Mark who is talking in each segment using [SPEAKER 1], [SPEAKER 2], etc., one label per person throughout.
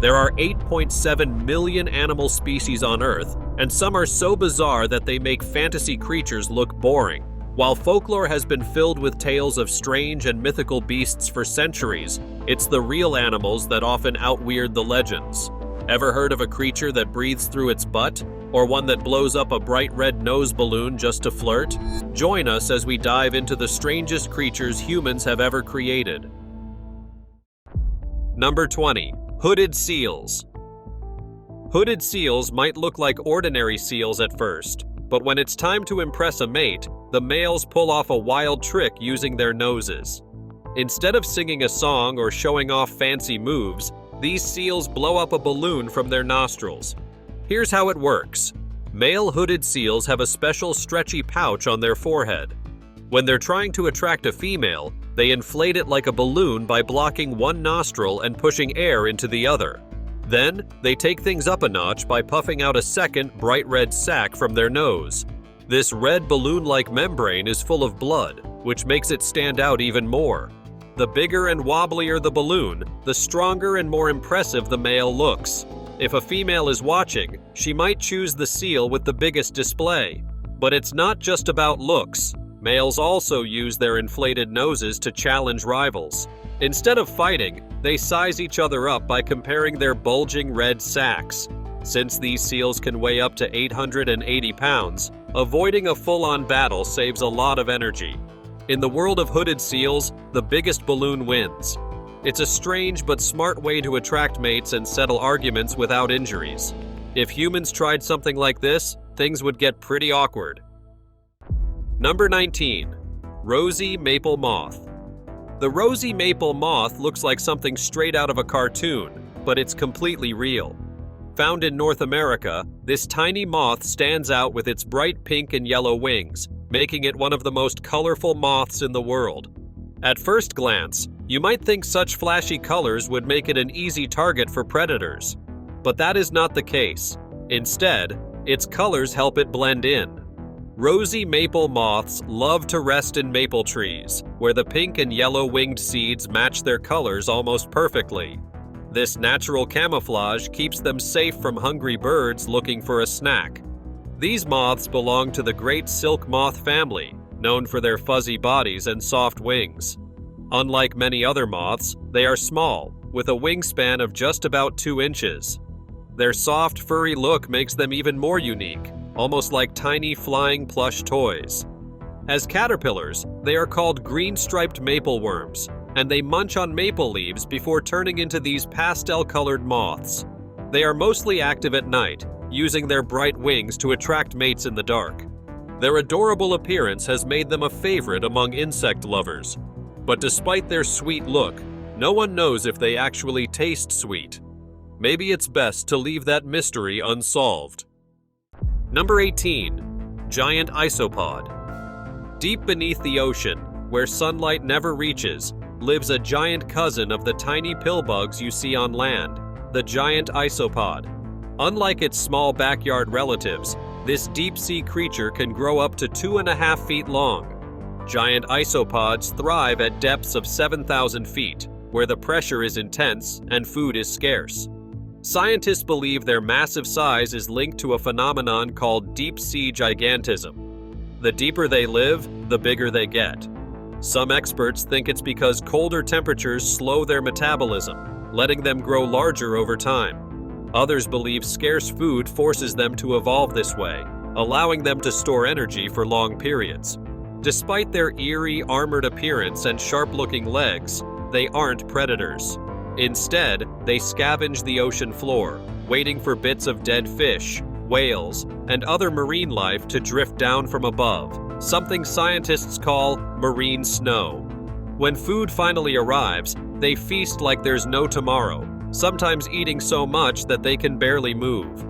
[SPEAKER 1] There are 8.7 million animal species on Earth, and some are so bizarre that they make fantasy creatures look boring. While folklore has been filled with tales of strange and mythical beasts for centuries, it's the real animals that often outweird the legends. Ever heard of a creature that breathes through its butt? Or one that blows up a bright red nose balloon just to flirt? Join us as we dive into the strangest creatures humans have ever created. Number 20. Hooded seals. Hooded seals might look like ordinary seals at first, but when it's time to impress a mate, the males pull off a wild trick using their noses. Instead of singing a song or showing off fancy moves, these seals blow up a balloon from their nostrils. Here's how it works. Male hooded seals have a special stretchy pouch on their forehead. When they're trying to attract a female, they inflate it like a balloon by blocking one nostril and pushing air into the other. Then, they take things up a notch by puffing out a second bright red sac from their nose. This red balloon-like membrane is full of blood, which makes it stand out even more. The bigger and wobblier the balloon, the stronger and more impressive the male looks. If a female is watching, she might choose the seal with the biggest display. But it's not just about looks. Males also use their inflated noses to challenge rivals. Instead of fighting, they size each other up by comparing their bulging red sacs. Since these seals can weigh up to 880 pounds, avoiding a full-on battle saves a lot of energy. In the world of hooded seals, the biggest balloon wins. It's a strange but smart way to attract mates and settle arguments without injuries. If humans tried something like this, things would get pretty awkward. Number 19. Rosie Maple Moth. The Rosie Maple Moth looks like something straight out of a cartoon, but it's completely real. Found in North America, this tiny moth stands out with its bright pink and yellow wings, making it one of the most colorful moths in the world. At first glance, you might think such flashy colors would make it an easy target for predators. But that is not the case. Instead, its colors help it blend in. Rosie maple moths love to rest in maple trees, where the pink and yellow winged seeds match their colors almost perfectly. This natural camouflage keeps them safe from hungry birds looking for a snack. These moths belong to the great silk moth family, known for their fuzzy bodies and soft wings. Unlike many other moths, they are small, with a wingspan of just about 2 inches. Their soft, furry look makes them even more unique, almost like tiny flying plush toys. As caterpillars, they are called green-striped maple worms, and they munch on maple leaves before turning into these pastel-colored moths. They are mostly active at night, using their bright wings to attract mates in the dark. Their adorable appearance has made them a favorite among insect lovers. But despite their sweet look, no one knows if they actually taste sweet. Maybe it's best to leave that mystery unsolved. Number 18. Giant Isopod. Deep beneath the ocean, where sunlight never reaches, lives a giant cousin of the tiny pill bugs you see on land, the giant isopod. Unlike its small backyard relatives, this deep-sea creature can grow up to 2.5 feet long. Giant isopods thrive at depths of 7,000 feet, where the pressure is intense and food is scarce. Scientists believe their massive size is linked to a phenomenon called deep-sea gigantism. The deeper they live, the bigger they get. Some experts think it's because colder temperatures slow their metabolism, letting them grow larger over time. Others believe scarce food forces them to evolve this way, allowing them to store energy for long periods. Despite their eerie, armored appearance and sharp-looking legs, they aren't predators. Instead, they scavenge the ocean floor, waiting for bits of dead fish, whales, and other marine life to drift down from above, something scientists call marine snow. When food finally arrives, they feast like there's no tomorrow, sometimes eating so much that they can barely move.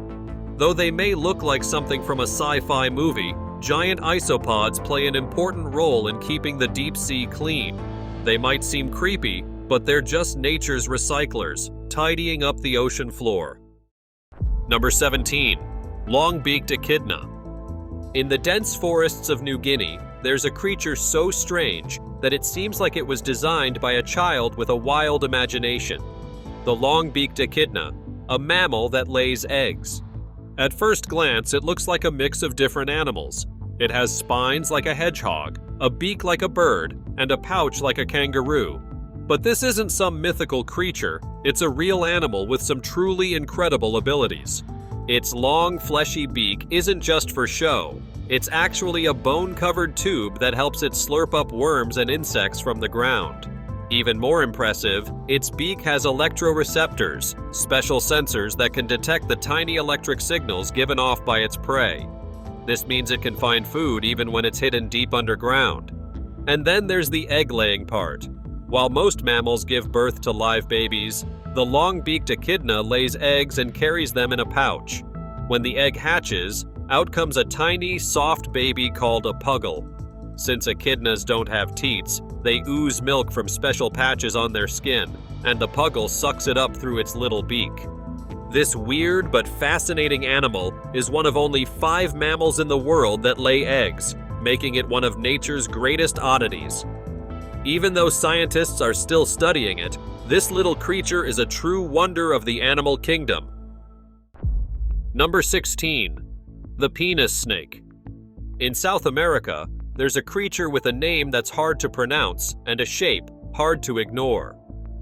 [SPEAKER 1] Though they may look like something from a sci-fi movie, giant isopods play an important role in keeping the deep sea clean. They might seem creepy, but they're just nature's recyclers, tidying up the ocean floor. Number 17. Longbeaked Akidna. In the dense forests of New Guinea, there's a creature so strange that it seems like it was designed by a child with a wild imagination. The the Longbeaked Akidna, a mammal that lays eggs. At first glance, it looks like a mix of different animals. It has spines like a hedgehog, a beak like a bird, and a pouch like a kangaroo. But this isn't some mythical creature, it's a real animal with some truly incredible abilities. Its long, fleshy beak isn't just for show. It's actually a bone-covered tube that helps it slurp up worms and insects from the ground. Even more impressive, its beak has electroreceptors, special sensors that can detect the tiny electric signals given off by its prey. This means it can find food even when it's hidden deep underground. And then there's the egg-laying part. While most mammals give birth to live babies, the long-beaked echidna lays eggs and carries them in a pouch. When the egg hatches, out comes a tiny, soft baby called a puggle. Since echidnas don't have teats, they ooze milk from special patches on their skin, and the puggle sucks it up through its little beak. This weird but fascinating animal is one of only 5 mammals in the world that lay eggs, making it one of nature's greatest oddities. Even though scientists are still studying it, this little creature is a true wonder of the animal kingdom. Number 16. The penis snake. In South America, there's a creature with a name that's hard to pronounce and a shape hard to ignore.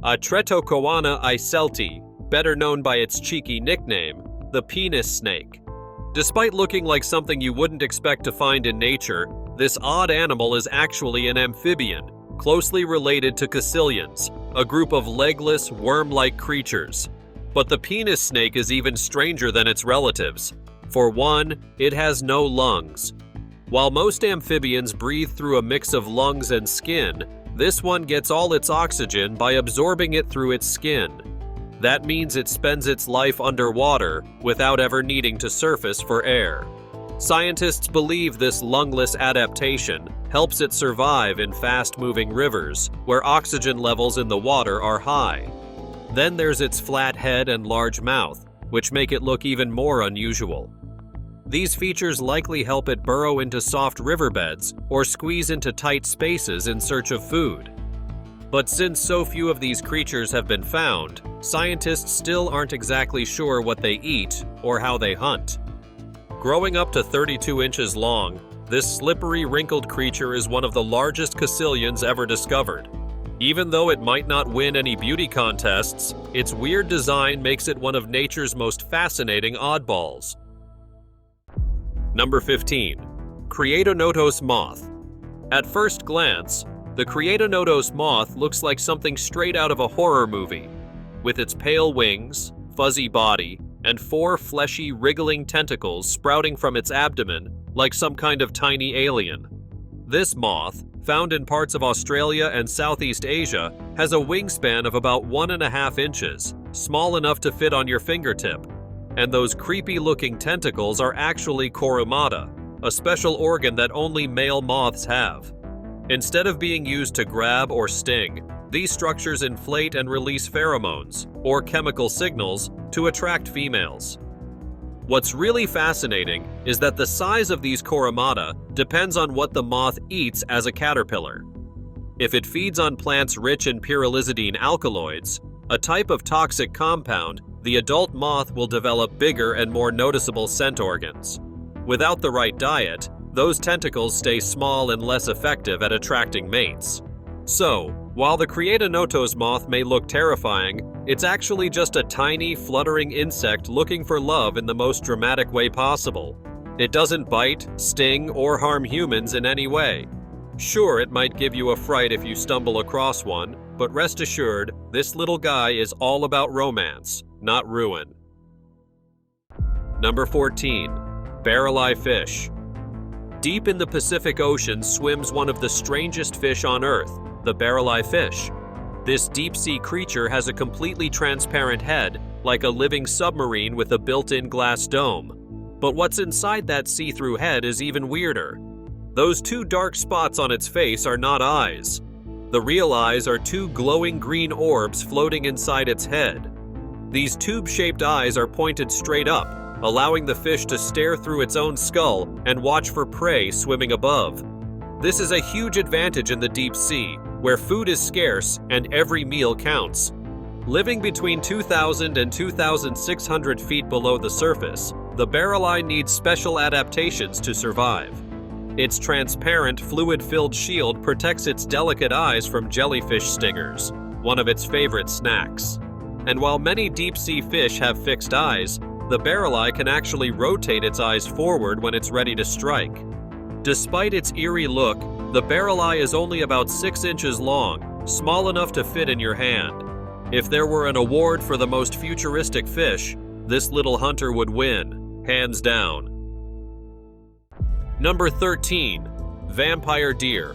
[SPEAKER 1] A Creatonotos Moth, better known by its cheeky nickname, the penis snake. Despite looking like something you wouldn't expect to find in nature, this odd animal is actually an amphibian, closely related to caecilians, a group of legless, worm-like creatures. But the penis snake is even stranger than its relatives. For one, it has no lungs. While most amphibians breathe through a mix of lungs and skin, this one gets all its oxygen by absorbing it through its skin. That means it spends its life underwater without ever needing to surface for air. Scientists believe this lungless adaptation helps it survive in fast-moving rivers, where oxygen levels in the water are high. Then there's its flat head and large mouth, which make it look even more unusual. These features likely help it burrow into soft riverbeds or squeeze into tight spaces in search of food. But since so few of these creatures have been found, scientists still aren't exactly sure what they eat or how they hunt. Growing up to 32 inches long, this slippery, wrinkled creature is one of the largest caecilians ever discovered. Even though it might not win any beauty contests, its weird design makes it one of nature's most fascinating oddballs. Number 15. Creatonotos Moth. At first glance, the Creatonotos Moth looks like something straight out of a horror movie. With its pale wings, fuzzy body, and 4 fleshy, wriggling tentacles sprouting from its abdomen like some kind of tiny alien. This moth, found in parts of Australia and Southeast Asia, has a wingspan of about 1.5 inches, small enough to fit on your fingertip. And those creepy-looking tentacles are actually coromata, a special organ that only male moths have. Instead of being used to grab or sting, these structures inflate and release pheromones, or chemical signals, to attract females. What's really fascinating is that the size of these coromata depends on what the moth eats as a caterpillar. If it feeds on plants rich in pyrrolizidine alkaloids, a type of toxic compound, the adult moth will develop bigger and more noticeable scent organs. Without the right diet, those tentacles stay small and less effective at attracting mates. So, while the Creatonotos moth may look terrifying, it's actually just a tiny, fluttering insect looking for love in the most dramatic way possible. It doesn't bite, sting, or harm humans in any way. Sure, it might give you a fright if you stumble across one, but rest assured, this little guy is all about romance, not ruin. Number 14. Barrel-eye fish. Deep in the Pacific Ocean swims one of the strangest fish on Earth, the barrel-eye fish. This deep-sea creature has a completely transparent head, like a living submarine with a built-in glass dome. But what's inside that see-through head is even weirder. Those 2 dark spots on its face are not eyes. The real eyes are 2 glowing green orbs floating inside its head. These tube-shaped eyes are pointed straight up, allowing the fish to stare through its own skull and watch for prey swimming above. This is a huge advantage in the deep sea, where food is scarce and every meal counts. Living between 2,000 and 2,600 feet below the surface, the barreleye needs special adaptations to survive. Its transparent, fluid-filled shield protects its delicate eyes from jellyfish stingers, one of its favorite snacks. And while many deep-sea fish have fixed eyes, the barreleye can actually rotate its eyes forward when it's ready to strike. Despite its eerie look, the barreleye is only about 6 inches long, small enough to fit in your hand. If there were an award for the most futuristic fish, this little hunter would win, hands down. Number 13. Vampire deer.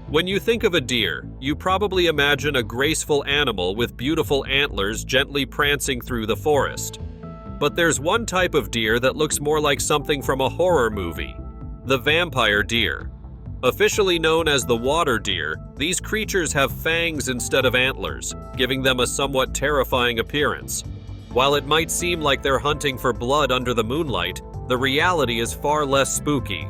[SPEAKER 1] When you think of a deer, you probably imagine a graceful animal with beautiful antlers gently prancing through the forest. But there's one type of deer that looks more like something from a horror movie: the vampire deer. Officially known as the water deer, these creatures have fangs instead of antlers, giving them a somewhat terrifying appearance. While it might seem like they're hunting for blood under the moonlight, the reality is far less spooky.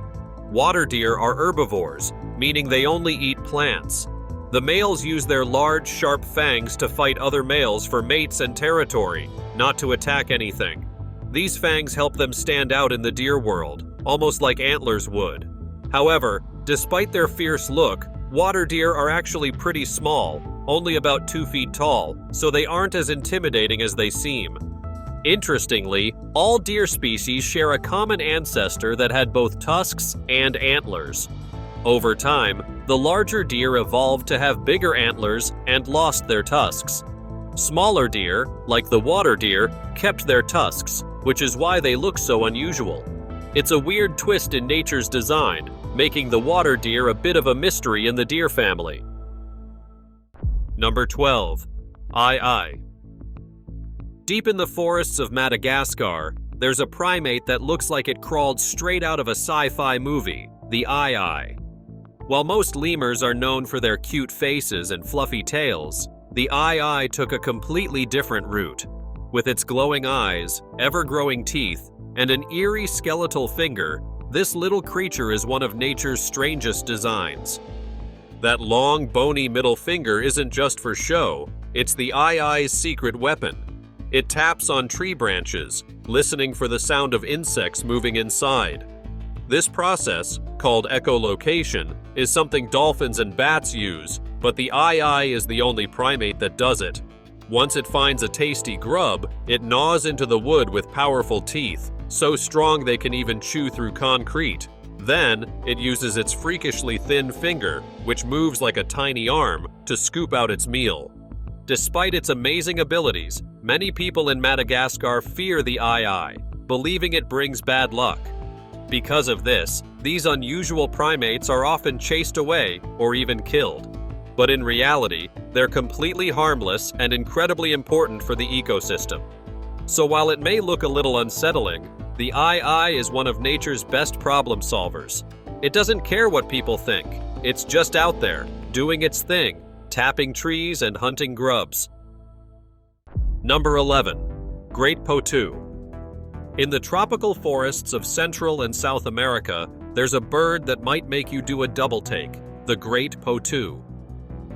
[SPEAKER 1] Water deer are herbivores, meaning they only eat plants. The males use their large, sharp fangs to fight other males for mates and territory, not to attack anything. These fangs help them stand out in the deer world, almost like antlers would. However, despite their fierce look, water deer are actually pretty small, only about 2 feet tall, so they aren't as intimidating as they seem. Interestingly, all deer species share a common ancestor that had both tusks and antlers. Over time, the larger deer evolved to have bigger antlers and lost their tusks. Smaller deer, like the water deer, kept their tusks, which is why they look so unusual. It's a weird twist in nature's design, making the water deer a bit of a mystery in the deer family. Number 12. Ieye. Deep in the forests of Madagascar, there's a primate that looks like it crawled straight out of a sci-fi movie, the Ieye. While most lemurs are known for their cute faces and fluffy tails, the Ieye took a completely different route. With its glowing eyes, ever-growing teeth, and an eerie skeletal finger, this little creature is one of nature's strangest designs. That long, bony middle finger isn't just for show, it's the Iye's secret weapon. It taps on tree branches, listening for the sound of insects moving inside. This process, called echolocation, is something dolphins and bats use, but the Ieye is the only primate that does it. Once it finds a tasty grub, it gnaws into the wood with powerful teeth, so strong they can even chew through concrete. Then, it uses its freakishly thin finger, which moves like a tiny arm, to scoop out its meal. Despite its amazing abilities, many people in Madagascar fear the Ieye, believing it brings bad luck. Because of this, these unusual primates are often chased away or even killed. But in reality, they're completely harmless and incredibly important for the ecosystem. So while it may look a little unsettling, the Ieye is one of nature's best problem solvers. It doesn't care what people think. It's just out there, doing its thing, tapping trees and hunting grubs. Number 11. Great Potou. In the tropical forests of Central and South America, there's a bird that might make you do a double take, the Great Potou.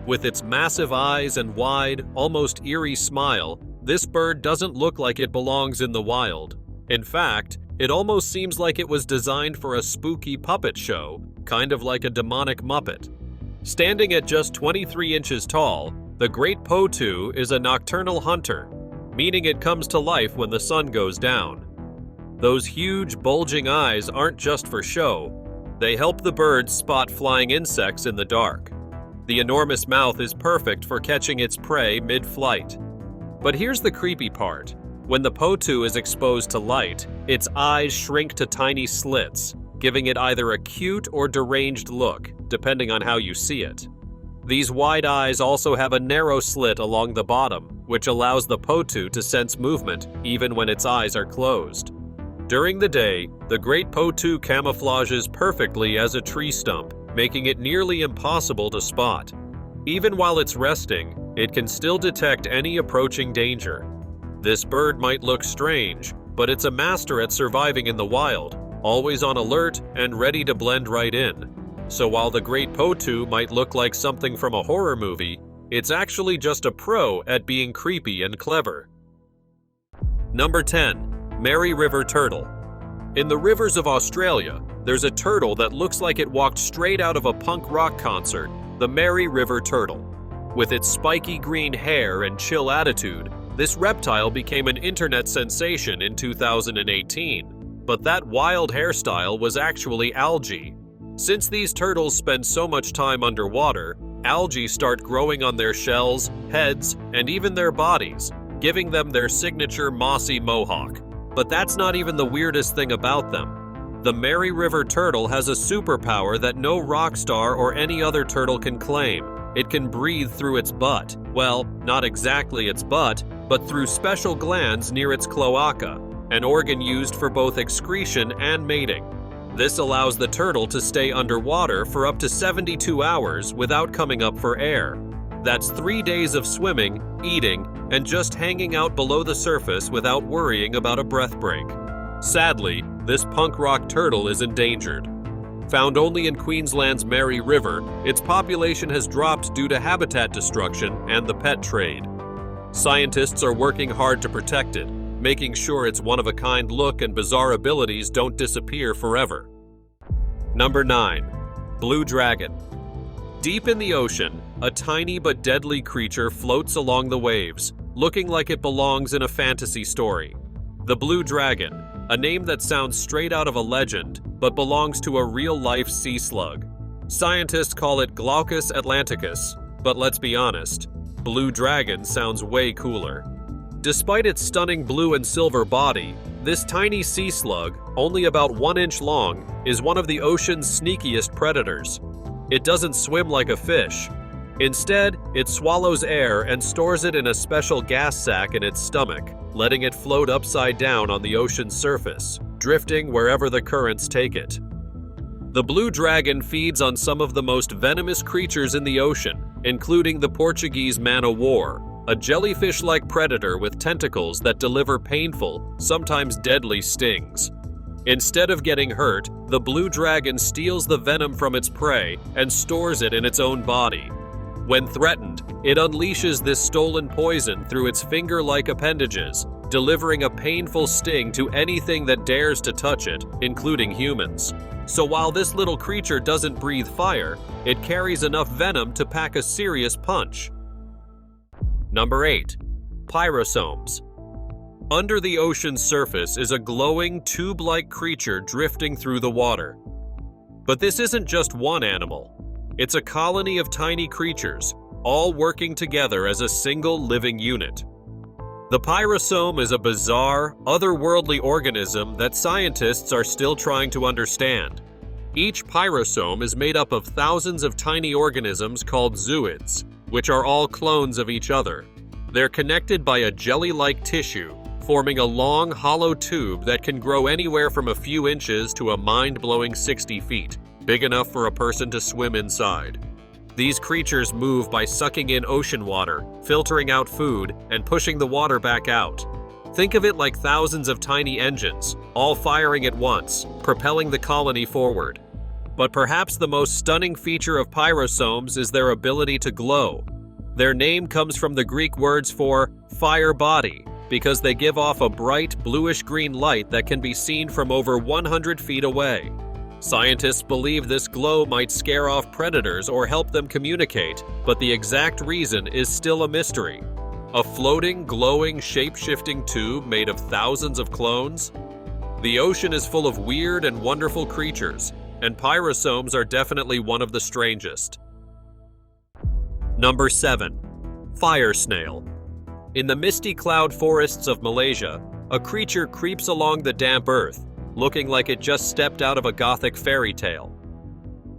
[SPEAKER 1] With its massive eyes and wide, almost eerie smile, this bird doesn't look like it belongs in the wild. In fact, it almost seems like it was designed for a spooky puppet show, kind of like a demonic Muppet. Standing at just 23 inches tall, the Great Potou is a nocturnal hunter, meaning it comes to life when the sun goes down. Those huge, bulging eyes aren't just for show. They help the bird spot flying insects in the dark. The enormous mouth is perfect for catching its prey mid-flight. But here's the creepy part. When the Potou is exposed to light, its eyes shrink to tiny slits, giving it either a cute or deranged look, depending on how you see it. These wide eyes also have a narrow slit along the bottom, which allows the Potou to sense movement even when its eyes are closed. During the day, the Great Potou camouflages perfectly as a tree stump, making it nearly impossible to spot. Even while it's resting, it can still detect any approaching danger. This bird might look strange, but it's a master at surviving in the wild, always on alert and ready to blend right in. So while the Great Potou might look like something from a horror movie, It's actually just a pro at being creepy and clever. Number 10. Mary River Turtle. In the rivers of Australia, there's a turtle that looks like it walked straight out of a punk rock concert, the Mary River Turtle. With its spiky green hair and chill attitude, this reptile became an internet sensation in 2018. But that wild hairstyle was actually algae. Since these turtles spend so much time underwater, algae start growing on their shells, heads, and even their bodies, giving them their signature mossy mohawk. But that's not even the weirdest thing about them. The Mary River Turtle has a superpower that no rock star or any other turtle can claim. It can breathe through its butt. Well, not exactly its butt, but through special glands near its cloaca, an organ used for both excretion and mating. This allows the turtle to stay underwater for up to 72 hours without coming up for air. That's 3 days of swimming, eating, and just hanging out below the surface without worrying about a breath break. Sadly, this punk rock turtle is endangered. Found only in Queensland's Mary River, its population has dropped due to habitat destruction and the pet trade. Scientists are working hard to protect it, making sure its one-of-a-kind look and bizarre abilities don't disappear forever. Number 9. Blue Dragon. Deep in the ocean, a tiny but deadly creature floats along the waves, looking like it belongs in a fantasy story. The blue dragon, a name that sounds straight out of a legend, but belongs to a real-life sea slug. Scientists call it Glaucus atlanticus, but let's be honest, blue dragon sounds way cooler. Despite its stunning blue and silver body, this tiny sea slug, only about 1 inch long, is one of the ocean's sneakiest predators. It doesn't swim like a fish. Instead, it swallows air and stores it in a special gas sac in its stomach, letting it float upside down on the ocean's surface, drifting wherever the currents take it. The blue dragon feeds on some of the most venomous creatures in the ocean, including the Portuguese man-o'-war, a jellyfish-like predator with tentacles that deliver painful, sometimes deadly stings. Instead of getting hurt, the blue dragon steals the venom from its prey and stores it in its own body. When threatened, it unleashes this stolen poison through its finger-like appendages, delivering a painful sting to anything that dares to touch it, including humans. So while this little creature doesn't breathe fire, it carries enough venom to pack a serious punch. Number 8. Pyrosomes. Under the ocean's surface is a glowing, tube-like creature drifting through the water. But this isn't just one animal. It's a colony of tiny creatures, all working together as a single living unit. The pyrosome is a bizarre, otherworldly organism that scientists are still trying to understand. Each pyrosome is made up of thousands of tiny organisms called zooids, which are all clones of each other. They're connected by a jelly-like tissue, forming a long, hollow tube that can grow anywhere from a few inches to a mind-blowing 60 feet, big enough for a person to swim inside. These creatures move by sucking in ocean water, filtering out food, and pushing the water back out. Think of it like thousands of tiny engines, all firing at once, propelling the colony forward. But perhaps the most stunning feature of pyrosomes is their ability to glow. Their name comes from the Greek words for fire body, because they give off a bright bluish-green light that can be seen from over 100 feet away. Scientists believe this glow might scare off predators or help them communicate, but the exact reason is still a mystery. A floating, glowing, shape-shifting tube made of thousands of clones? The ocean is full of weird and wonderful creatures, and pyrosomes are definitely one of the strangest. Number 7. Fire Snail. In the misty cloud forests of Malaysia, a creature creeps along the damp earth, looking like it just stepped out of a gothic fairy tale.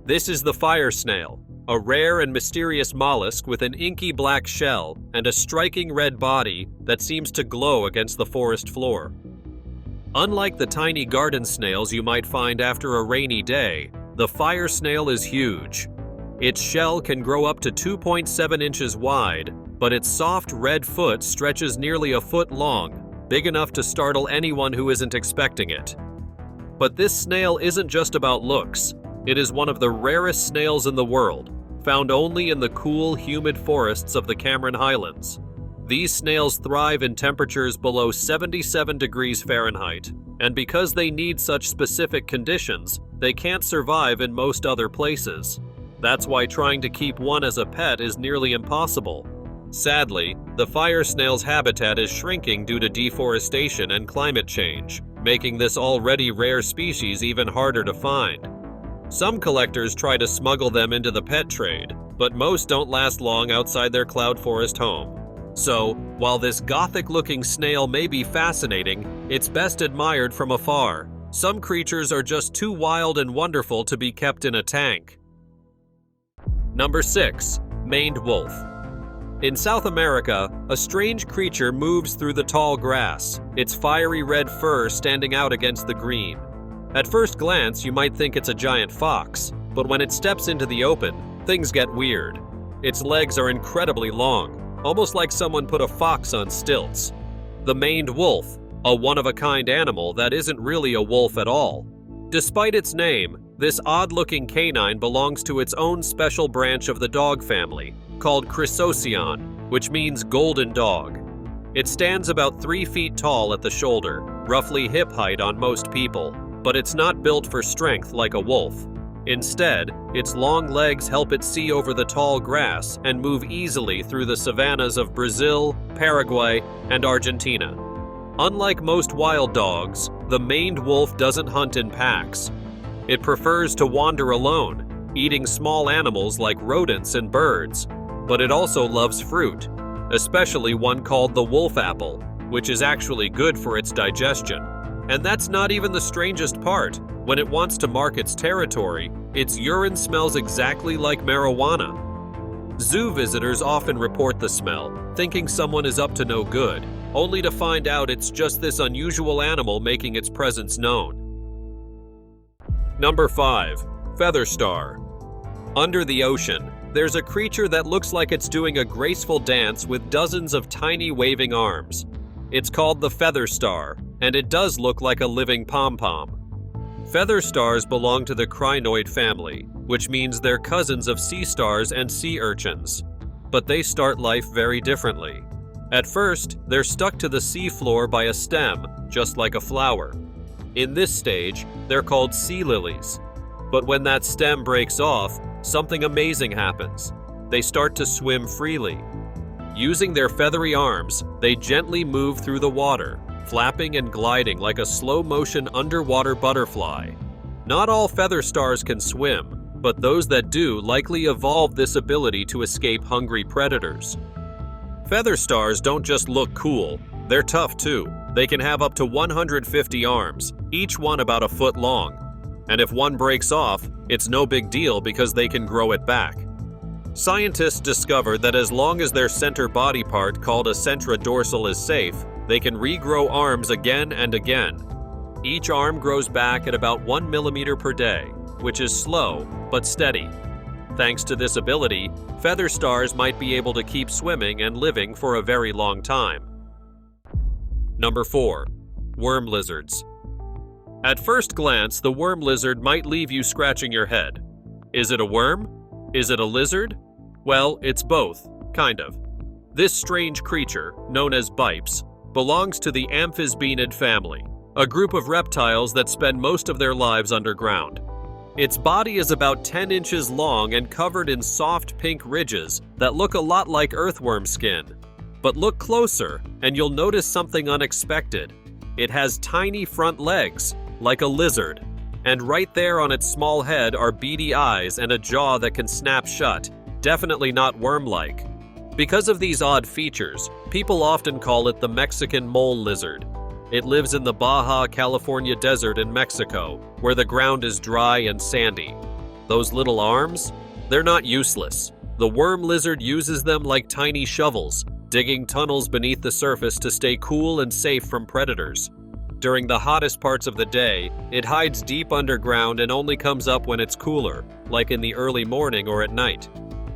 [SPEAKER 1] This is the fire snail, a rare and mysterious mollusk with an inky black shell and a striking red body that seems to glow against the forest floor. Unlike the tiny garden snails you might find after a rainy day, the fire snail is huge. Its shell can grow up to 2.7 inches wide, but its soft red foot stretches nearly a foot long, big enough to startle anyone who isn't expecting it. But this snail isn't just about looks. It is one of the rarest snails in the world, found only in the cool, humid forests of the Cameron Highlands. These snails thrive in temperatures below 77 degrees Fahrenheit, and because they need such specific conditions, they can't survive in most other places. That's why trying to keep one as a pet is nearly impossible. Sadly, the fire snail's habitat is shrinking due to deforestation and climate change, making this already rare species even harder to find. Some collectors try to smuggle them into the pet trade, but most don't last long outside their cloud forest home. So, while this gothic-looking snail may be fascinating, it's best admired from afar. Some creatures are just too wild and wonderful to be kept in a tank. Number 6. Maed Wolf. In South America, a strange creature moves through the tall grass, its fiery red fur standing out against the green. At first glance, you might think it's a giant fox, but when it steps into the open, things get weird. Its legs are incredibly long, almost like someone put a fox on stilts. The Maed Wolf, a one-of-a-kind animal that isn't really a wolf at all. Despite its name, this odd-looking canine belongs to its own special branch of the dog family, called Creatonotos, which means golden dog. It stands about 3 feet tall at the shoulder, roughly hip height on most people, but it's not built for strength like a wolf. Instead, its long legs help it see over the tall grass and move easily through the savannas of Brazil, Paraguay, and Argentina. Unlike most wild dogs, the Maed Wolf doesn't hunt in packs. It prefers to wander alone, eating small animals like rodents and birds, but it also loves fruit, especially one called the wolf apple, which is actually good for its digestion. And that's not even the strangest part. When it wants to mark its territory, its urine smells exactly like marijuana. Zoo visitors often report the smell, thinking someone is up to no good, only to find out it's just this unusual animal making its presence known. Number 5. Featherstar. Under the ocean, there's a creature that looks like it's doing a graceful dance with dozens of tiny waving arms. It's called the Featherstar, and it does look like a living pom-pom. Featherstars belong to the crinoid family, which means they're cousins of sea stars and sea urchins. But they start life very differently. At first, they're stuck to the seafloor by a stem, just like a flower. In this stage, they're called sea lilies. But when that stem breaks off, something amazing happens. They start to swim freely. Using their feathery arms, they gently move through the water, flapping and gliding like a slow-motion underwater butterfly. Not all featherstars can swim, but those that do likely evolved this ability to escape hungry predators. Featherstars don't just look cool, they're tough too. They can have up to 150 arms, each one about a foot long. And if one breaks off, it's no big deal because they can grow it back. Scientists discovered that as long as their center body part, called a centrodorsal, is safe, they can regrow arms again and again. Each arm grows back at about 1 millimeter per day, which is slow but steady. Thanks to this ability, featherstars might be able to keep swimming and living for a very long time. Number 4. Worm lizards. At first glance, the worm lizard might leave you scratching your head. Is it a worm? Is it a lizard? Well, it's both, kind of. This strange creature, known as bipes, belongs to the amphisbaenid family, a group of reptiles that spend most of their lives underground. Its body is about 10 inches long and covered in soft pink ridges that look a lot like earthworm skin. But look closer, and you'll notice something unexpected. It has tiny front legs, like a lizard, and right there on its small head are beady eyes and a jaw that can snap shut, definitely not worm-like. Because of these odd features, people often call it the Mexican mole lizard. It lives in the Baja California desert in Mexico, where the ground is dry and sandy. Those little arms? They're not useless. The worm lizard uses them like tiny shovels, digging tunnels beneath the surface to stay cool and safe from predators. During the hottest parts of the day, it hides deep underground and only comes up when it's cooler, like in the early morning or at night.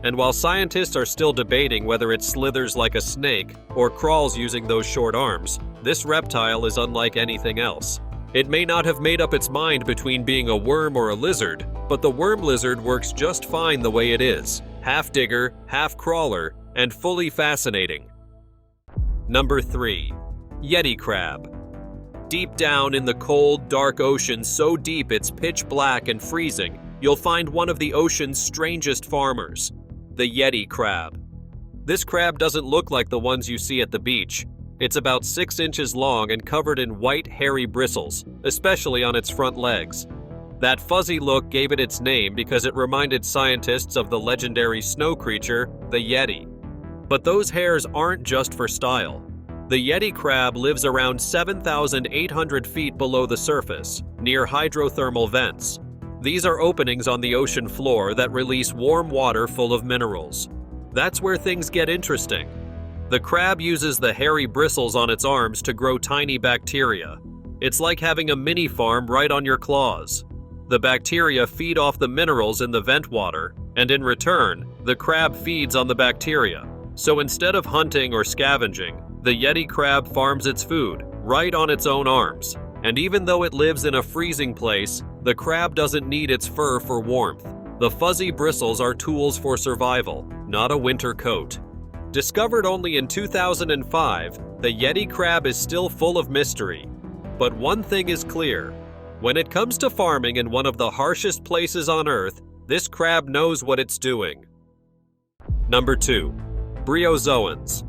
[SPEAKER 1] And while scientists are still debating whether it slithers like a snake or crawls using those short arms, this reptile is unlike anything else. It may not have made up its mind between being a worm or a lizard, but the worm lizard works just fine the way it is, half digger, half crawler, and fully fascinating. Number 3. Yeti crab. Deep down in the cold, dark ocean, so deep it's pitch black and freezing, you'll find one of the ocean's strangest farmers, the Yeti crab. This crab doesn't look like the ones you see at the beach. It's about 6 inches long and covered in white, hairy bristles, especially on its front legs. That fuzzy look gave it its name because it reminded scientists of the legendary snow creature, the Yeti. But those hairs aren't just for style. The Yeti crab lives around 7,800 feet below the surface, near hydrothermal vents. These are openings on the ocean floor that release warm water full of minerals. That's where things get interesting. The crab uses the hairy bristles on its arms to grow tiny bacteria. It's like having a mini farm right on your claws. The bacteria feed off the minerals in the vent water, and in return, the crab feeds on the bacteria. So instead of hunting or scavenging, the Yeti crab farms its food right on its own arms. And even though it lives in a freezing place, the crab doesn't need its fur for warmth. The fuzzy bristles are tools for survival, not a winter coat. Discovered only in 2005, the Yeti crab is still full of mystery. But one thing is clear. When it comes to farming in one of the harshest places on Earth, this crab knows what it's doing. Number 2. Briozoans.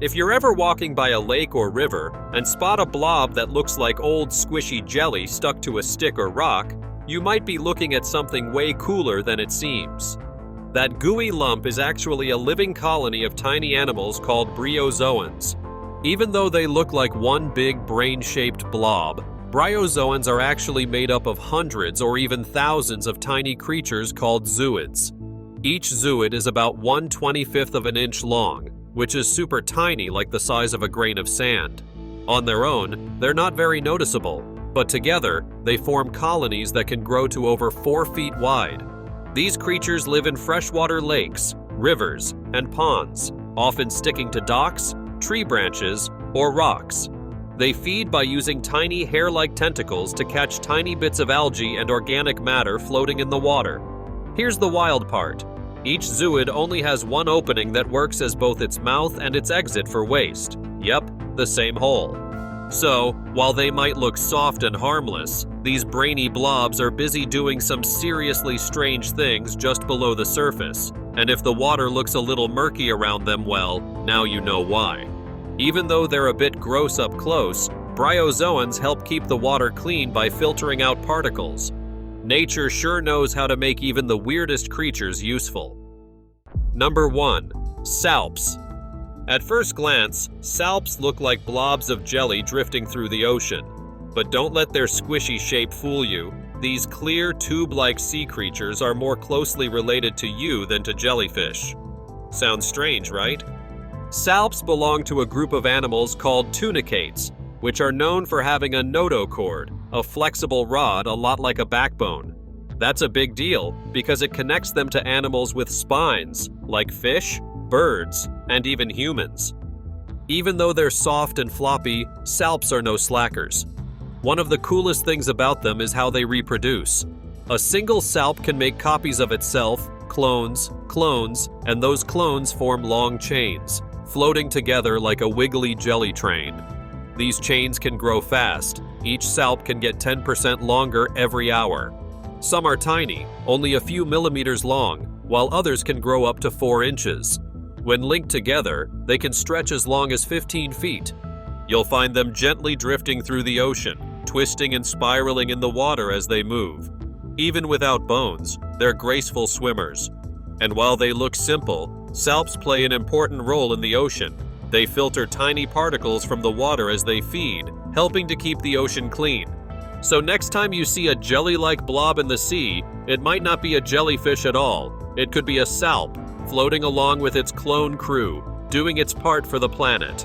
[SPEAKER 1] If you're ever walking by a lake or river and spot a blob that looks like old squishy jelly stuck to a stick or rock, you might be looking at something way cooler than it seems. That gooey lump is actually a living colony of tiny animals called Briozoans. Even though they look like one big brain-shaped blob, Briozoans are actually made up of hundreds or even thousands of tiny creatures called zooids. Each zooid is about 1/25 of an inch long, which is super tiny, like the size of a grain of sand. On their own, they're not very noticeable, but together, they form colonies that can grow to over 4 feet wide. These creatures live in freshwater lakes, rivers, and ponds, often sticking to docks, tree branches, or rocks. They feed by using tiny hair-like tentacles to catch tiny bits of algae and organic matter floating in the water. Here's the wild part. Each zooid only has one opening that works as both its mouth and its exit for waste. Yep, the same hole. So, while they might look soft and harmless, these brainy blobs are busy doing some seriously strange things just below the surface. And if the water looks a little murky around them, well, now you know why. Even though they're a bit gross up close, Briozoans help keep the water clean by filtering out particles. Nature sure knows how to make even the weirdest creatures useful. Number 1. Salps. At first glance, salps look like blobs of jelly drifting through the ocean. But don't let their squishy shape fool you. These clear, tube-like sea creatures are more closely related to you than to jellyfish. Sounds strange, right? Salps belong to a group of animals called tunicates, which are known for having a notochord, a flexible rod a lot like a backbone. That's a big deal because it connects them to animals with spines, like fish, birds, and even humans. Even though they're soft and floppy, salps are no slackers. One of the coolest things about them is how they reproduce. A single salp can make copies of itself, clones, and those clones form long chains, floating together like a wiggly jelly train. These chains can grow fast. Each salp can get 10% longer every hour. Some are tiny, only a few millimeters long, while others can grow up to 4 inches. When linked together, they can stretch as long as 15 feet. You'll find them gently drifting through the ocean, twisting and spiraling in the water as they move. Even without bones, they're graceful swimmers. And while they look simple, salps play an important role in the ocean. They filter tiny particles from the water as they feed, helping to keep the ocean clean. So next time you see a jelly-like blob in the sea, it might not be a jellyfish at all. It could be a salp, floating along with its clone crew, doing its part for the planet.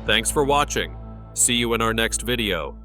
[SPEAKER 1] Thanks for watching. See you in our next video.